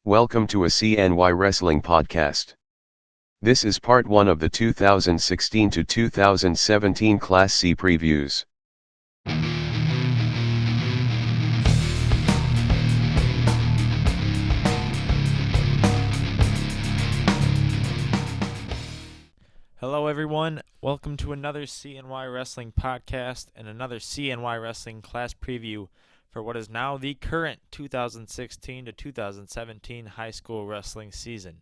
Welcome to a CNY Wrestling podcast. This is part 1 of the 2016 to 2017 Class C previews. Hello everyone, welcome to another CNY Wrestling podcast and another CNY Wrestling class preview for what is now the current 2016 to 2017 high school wrestling season.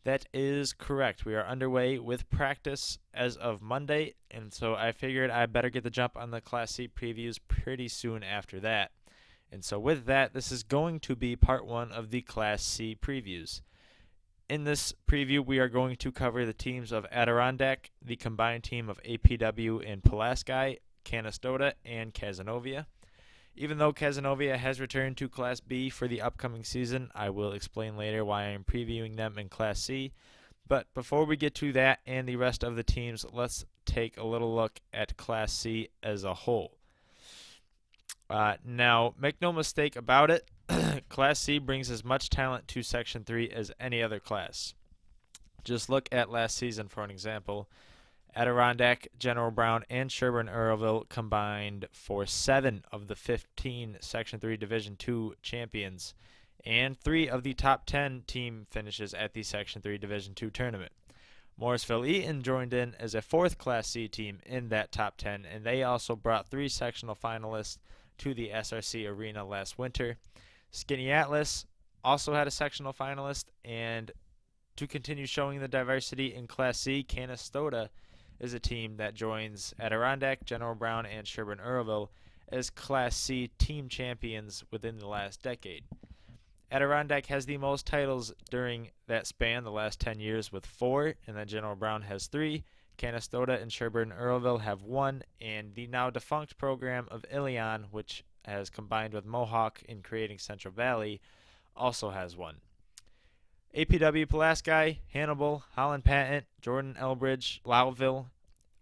That is correct. We are underway with practice as of Monday, and so I figured I better get the jump on the Class C previews pretty soon after that. And so with that, this is going to be part 1 of the Class C previews. In this preview, we are going to cover the teams of Adirondack, the combined team of APW and Pulaski, Canastota, and Cazenovia. Even though Cazenovia has returned to Class B for the upcoming season, I will explain later why I am previewing them in Class C. But before we get to that and the rest of the teams, let's take a little look at Class C as a whole. Now, make no mistake about it, Class C brings as much talent to Section 3 as any other class. Just look at last season for an example. Adirondack, General Brown, and Sherburne-Earlville combined for 7 of the 15 Section 3 Division II champions and 3 of the top 10 team finishes at the Section 3 Division II tournament. Morrisville-Eaton joined in as a 4th Class C team in that top 10, and they also brought 3 sectional finalists to the SRC Arena last winter. Skinny Atlas also had a sectional finalist, and to continue showing the diversity in Class C, Canastota is a team that joins Adirondack, General Brown, and Sherburne-Earlville as Class C team champions within the last decade. Adirondack has the most titles during that span, the last 10 years, with 4, and then General Brown has 3. Canastota and Sherburne-Earlville have 1, and the now defunct program of Ilion, which has combined with Mohawk in creating Central Valley, also has 1. APW-Pulaski, Hannibal, Holland Patent, Jordan Elbridge, Loudville,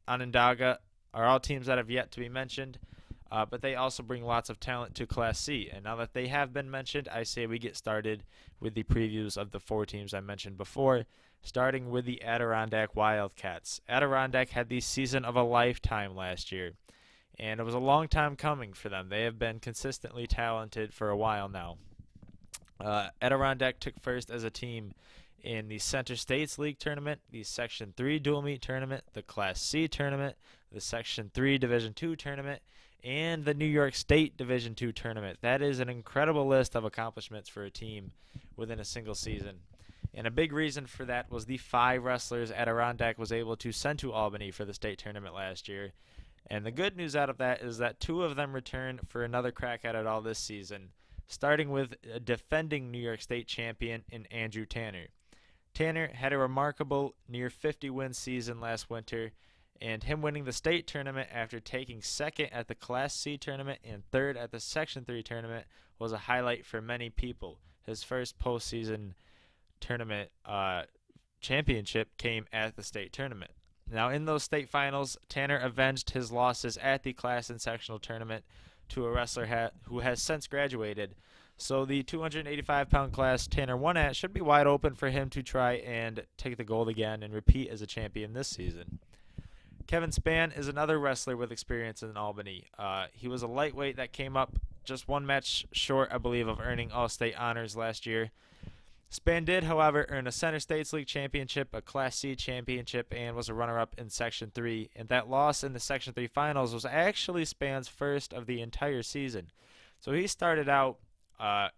Onondaga are all teams that have yet to be mentioned, but they also bring lots of talent to Class C. And now that they have been mentioned, I say we get started with the previews of the 4 teams I mentioned before, starting with the Adirondack Wildcats. Adirondack had the season of a lifetime last year, and it was a long time coming for them. They have been consistently talented for a while now. Adirondack took first as a team in the Center States League Tournament, the Section 3 Dual Meet Tournament, the Class C Tournament, the Section 3 Division II Tournament, and the New York State Division II Tournament. That is an incredible list of accomplishments for a team within a single season. And a big reason for that was the 5 wrestlers Adirondack was able to send to Albany for the state tournament last year. And the good news out of that is that 2 of them return for another crack at it all this season, starting with a defending New York State champion in Andrew Tanner. Tanner had a remarkable near 50-win season last winter, and him winning the state tournament after taking 2nd at the Class C tournament and 3rd at the Section 3 tournament was a highlight for many people. His first postseason tournament championship came at the state tournament. Now, in those state finals, Tanner avenged his losses at the class and sectional tournament to a wrestler who has since graduated. So the 285-pound class Tanner won at should be wide open for him to try and take the gold again and repeat as a champion this season. Kevin Spann is another wrestler with experience in Albany. He was a lightweight that came up just 1 match short, I believe, of earning all-state honors last year. Spann did, however, earn a Center States League championship, a Class C championship, and was a runner-up in Section 3. And that loss in the Section 3 finals was actually Spann's first of the entire season. So he started out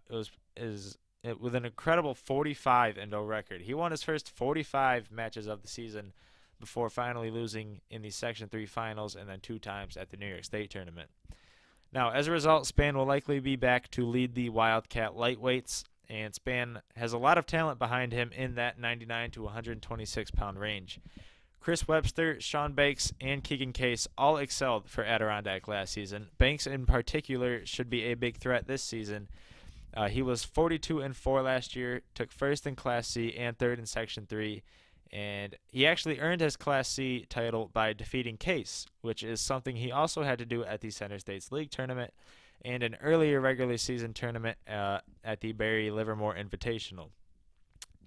with an incredible 45-0 record. He won his first 45 matches of the season before finally losing in the Section 3 finals and then 2 times at the New York State tournament. Now, as a result, Spann will likely be back to lead the Wildcat lightweights, and Spann has a lot of talent behind him in that 99 to 126-pound range. Chris Webster, Sean Banks, and Keegan Case all excelled for Adirondack last season. Banks, in particular, should be a big threat this season. He was 42-4 last year, took 1st in Class C and 3rd in Section 3, and he actually earned his Class C title by defeating Case, which is something he also had to do at the Center States League Tournament, and an earlier regular season tournament at the Barry Livermore Invitational.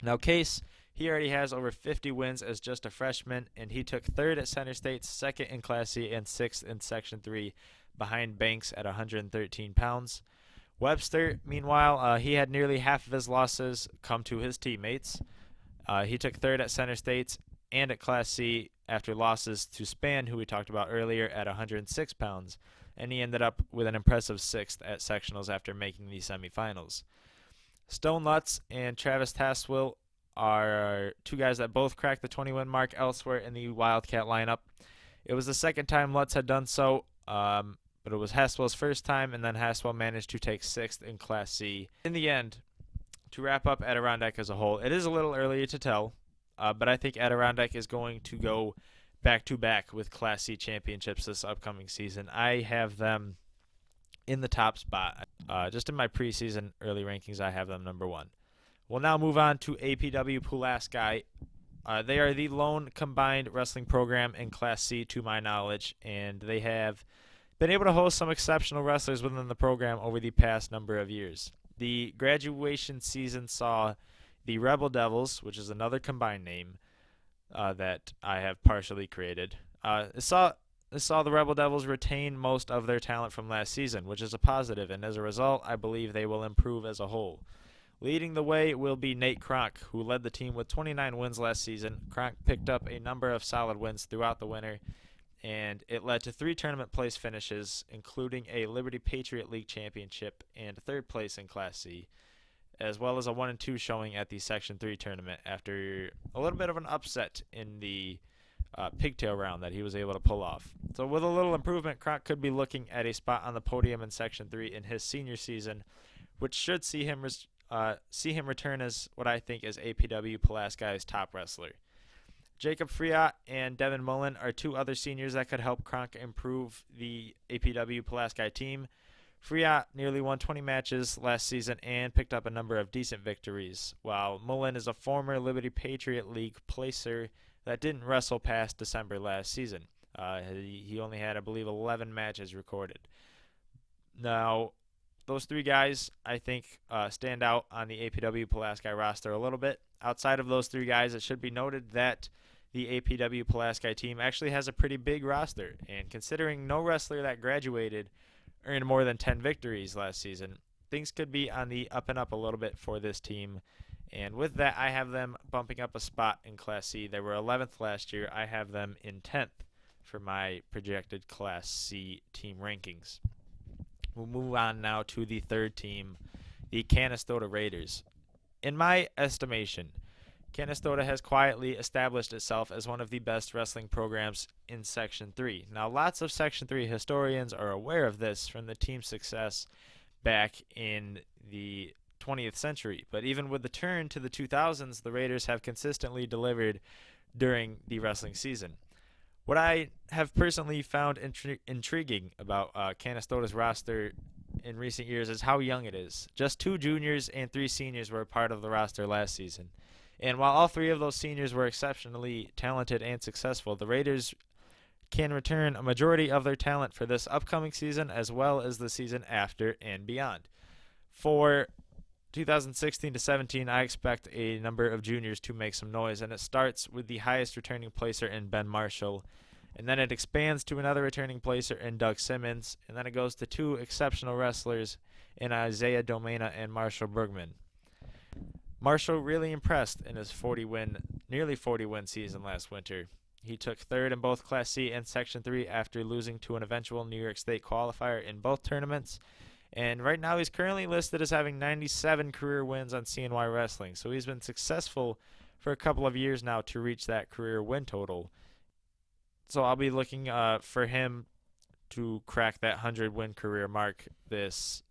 Now, Case, he already has over 50 wins as just a freshman, and he took third at Center State, second in Class C, and sixth in Section 3 behind Banks at 113 pounds. Webster, meanwhile, he had nearly half of his losses come to his teammates. He took third at Center State and at Class C after losses to Spann, who we talked about earlier, at 106 pounds, and he ended up with an impressive sixth at sectionals after making the semifinals. Stone Lutz and Travis Taswell are two guys that both cracked the 20-win mark elsewhere in the Wildcat lineup. It was the second time Lutz had done so, but it was Haswell's first time, and then Haswell managed to take sixth in Class C. In the end, to wrap up Adirondack as a whole, it is a little early to tell, but I think Adirondack is going to go back-to-back with Class C championships this upcoming season. I have them in the top spot. Just in my preseason early rankings, I have them number one. We'll now move on to APW-Pulaski. They are the lone combined wrestling program in Class C to my knowledge, and they have been able to host some exceptional wrestlers within the program over the past number of years. The graduation season saw the Rebel Devils, which is another combined name that I have partially created. It saw the Rebel Devils retain most of their talent from last season, which is a positive, and as a result, I believe they will improve as a whole. Leading the way will be Nate Kronk, who led the team with 29 wins last season. Kronk picked up a number of solid wins throughout the winter, and it led to 3 tournament place finishes, including a Liberty Patriot League championship and third place in Class C, as well as a 1-2 showing at the Section 3 tournament after a little bit of an upset in the pigtail round that he was able to pull off. So with a little improvement, Kronk could be looking at a spot on the podium in Section 3 in his senior season, which should see him return as what I think is APW-Pulaski's top wrestler. Jacob Friat and Devin Mullen are 2 other seniors that could help Kronk improve the APW-Pulaski team. Friat nearly won 20 matches last season and picked up a number of decent victories, while Mullen is a former Liberty Patriot League placer that didn't wrestle past December last season. He only had, I believe, 11 matches recorded. Now, those 3 guys, I think, stand out on the APW-Pulaski roster a little bit. Outside of those 3 guys, it should be noted that the APW-Pulaski team actually has a pretty big roster, and considering no wrestler that graduated earned more than 10 victories last season, things could be on the up and up a little bit for this team. And with that, I have them bumping up a spot in Class C. They were 11th last year. I have them in 10th for my projected Class C team rankings. We'll move on now to the third team, the Canastota Raiders. In my estimation, Canastota has quietly established itself as one of the best wrestling programs in Section 3. Now, lots of Section 3 historians are aware of this from the team's success back in the 20th century. But even with the turn to the 2000s, the Raiders have consistently delivered during the wrestling season. What I have personally found intriguing about Canastota's roster in recent years is how young it is. Just 2 juniors and 3 seniors were a part of the roster last season. And while all 3 of those seniors were exceptionally talented and successful, the Raiders can return a majority of their talent for this upcoming season as well as the season after and beyond. For 2016 to 17, I expect a number of juniors to make some noise, and it starts with the highest returning placer in Ben Marshall, and then it expands to another returning placer in Doug Simmons, and then it goes to 2 exceptional wrestlers in Isaiah Domena and Marshall Bergman. Marshall really impressed in his nearly 40-win season last winter. He took third in both Class C and Section 3 after losing to an eventual New York State qualifier in both tournaments. And right now he's currently listed as having 97 career wins on CNY Wrestling. So he's been successful for a couple of years now to reach that career win total. So I'll be looking for him to crack that 100-win career mark this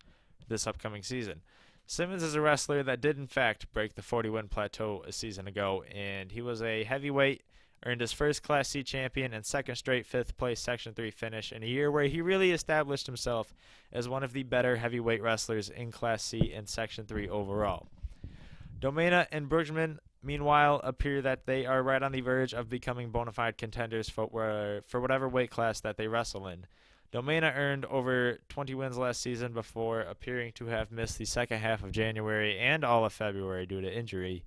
upcoming season. Simmons is a wrestler that did, in fact, break the 40-win plateau a season ago, and he was a heavyweight, earned his first Class C champion and second straight 5th place Section 3 finish in a year where he really established himself as one of the better heavyweight wrestlers in Class C and Section 3 overall. Domena and Bergman, meanwhile, appear that they are right on the verge of becoming bona fide contenders for whatever weight class that they wrestle in. Domena earned over 20 wins last season before appearing to have missed the second half of January and all of February due to injury.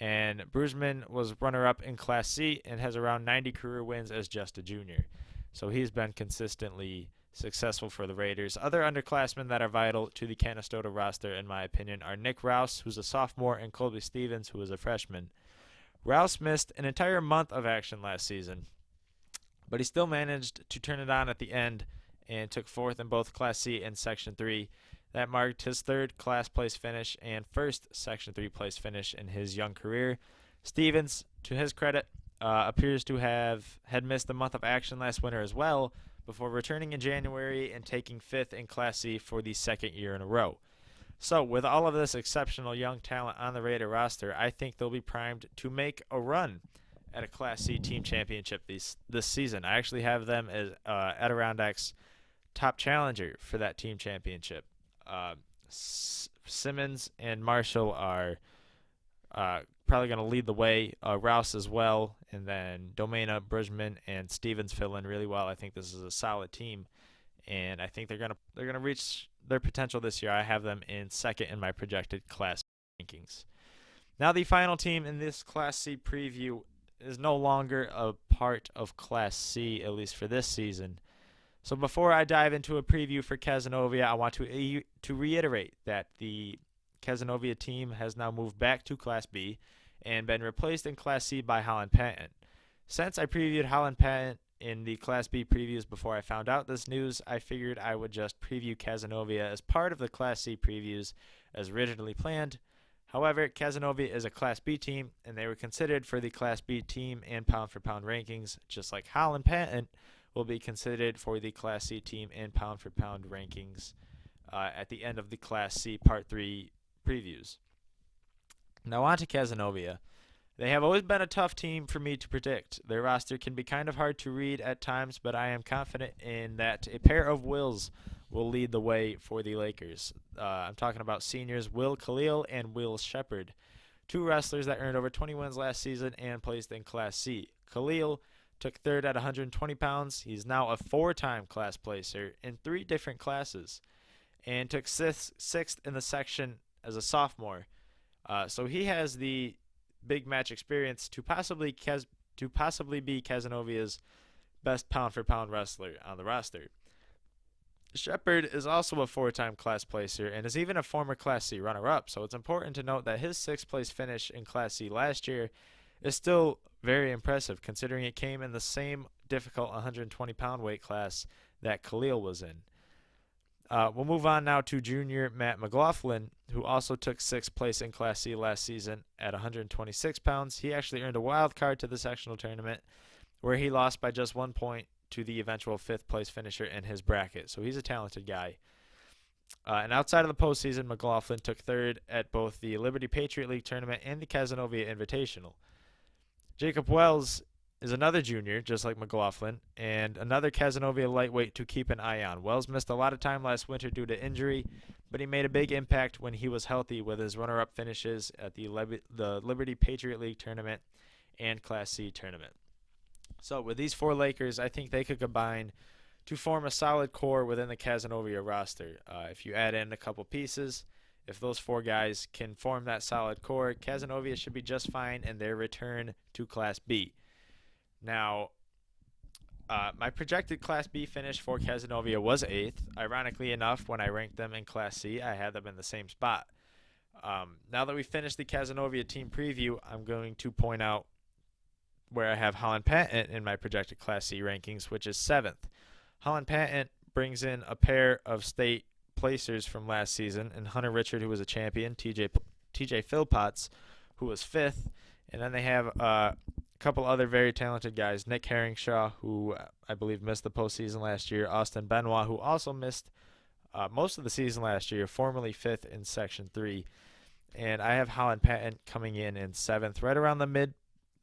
And Brusman was runner-up in Class C and has around 90 career wins as just a junior. So he's been consistently successful for the Raiders. Other underclassmen that are vital to the Canastota roster, in my opinion, are Nick Rouse, who's a sophomore, and Colby Stevens, who is a freshman. Rouse missed an entire month of action last season, but he still managed to turn it on at the end and took fourth in both Class C and Section 3. That marked his third class place finish and first Section 3 place finish in his young career. Stevens, to his credit, appears to have had missed a month of action last winter as well, before returning in January and taking fifth in Class C for the second year in a row. So, with all of this exceptional young talent on the Raider roster, I think they'll be primed to make a run at a Class C team championship this season. I actually have them as Adirondack's top challenger for that team championship. Simmons and Marshall are probably going to lead the way. Rouse as well, and then Domena, Brusman, and Stevens fill in really well. I think this is a solid team, and I think they're gonna reach their potential this year. I have them in second in my projected class rankings. Now the final team in this Class C preview is no longer a part of Class C, at least for this season. So before I dive into a preview for Cazenovia, I want to reiterate that the Cazenovia team has now moved back to Class B and been replaced in Class C by Holland Patent. Since I previewed Holland Patent in the Class B previews before I found out this news, I figured I would just preview Cazenovia as part of the Class C previews as originally planned. However, Cazenovia is a Class B team, and they were considered for the Class B team and pound-for-pound rankings, just like Holland Patent will be considered for the Class C team and pound-for-pound rankings at the end of the Class C Part 3 previews. Now on to Cazenovia. They have always been a tough team for me to predict. Their roster can be kind of hard to read at times, but I am confident in that a pair of Wills will lead the way for the Lakers. I'm talking about seniors Will Khalil and Will Shepard, two wrestlers that earned over 20 wins last season and placed in Class C. Khalil took third at 120 pounds. He's now a four-time class placer in three different classes and took sixth in the section as a sophomore. So he has the big match experience to possibly be Cazenovia's best pound-for-pound wrestler on the roster. Shepard is also a four-time class placer and is even a former Class C runner-up, so it's important to note that his sixth-place finish in Class C last year is still very impressive, considering it came in the same difficult 120-pound weight class that Khalil was in. We'll move on now to junior Matt McLaughlin, who also took sixth place in Class C last season at 126 pounds. He actually earned a wild card to the sectional tournament, where he lost by just 1 point to the eventual fifth-place finisher in his bracket. So he's a talented guy. And outside of the postseason, McLaughlin took third at both the Liberty Patriot League tournament and the Cazenovia Invitational. Jacob Wells is another junior, just like McLaughlin, and another Cazenovia lightweight to keep an eye on. Wells missed a lot of time last winter due to injury, but he made a big impact when he was healthy with his runner-up finishes at the Liberty Patriot League tournament and Class C tournament. So with these four Lakers, I think they could combine to form a solid core within the Cazenovia roster. If you add in a couple pieces, if those four guys can form that solid core, Cazenovia should be just fine in their return to Class B. Now, my projected Class B finish for Cazenovia was 8th. Ironically enough, when I ranked them in Class C, I had them in the same spot. Now that we finished the Cazenovia team preview, I'm going to point out where I have Holland Patent in my projected Class C rankings, which is 7th. Holland Patent brings in a pair of state placers from last season, and Hunter Richard, who was a champion, TJ Philpotts, who was 5th, and then they have a couple other very talented guys, Nick Herringshaw, who I believe missed the postseason last year, Austin Benoit, who also missed most of the season last year, formerly 5th in Section 3, and I have Holland Patent coming in 7th, right around the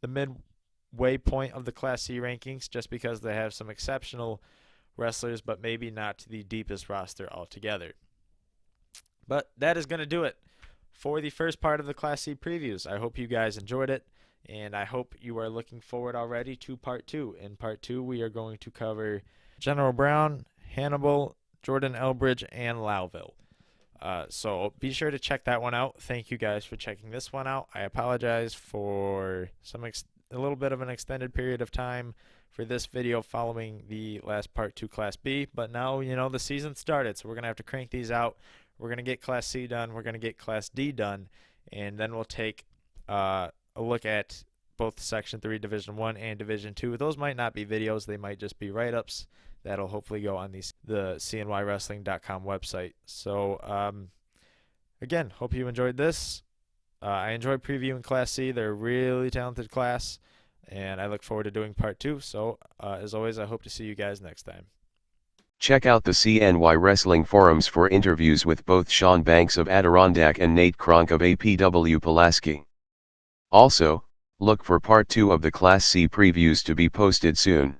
midway point of the Class C rankings, just because they have some exceptional wrestlers, but maybe not the deepest roster altogether. But that is going to do it for the first part of the Class C previews. I hope you guys enjoyed it, and I hope you are looking forward already to Part 2. In Part 2, we are going to cover General Brown, Hannibal, Jordan Elbridge, and Lowville. So be sure to check that one out. Thank you guys for checking this one out. I apologize for a little bit of an extended period of time for this video following the last Part 2 Class B, but now, the season started, so we're going to have to crank these out. We're going to get Class C done, we're going to get Class D done, and then we'll take a look at both Section 3 Division 1 and Division 2. Those might not be videos, they might just be write-ups that'll hopefully go on the cnywrestling.com website. So again, hope you enjoyed this. I enjoyed previewing Class C. They're a really talented class, and I look forward to doing Part 2. So as always, I hope to see you guys next time. Check out the CNY Wrestling forums for interviews with both Sean Banks of Adirondack and Nate Kronk of APW-Pulaski. Also, look for Part 2 of the Class C previews to be posted soon.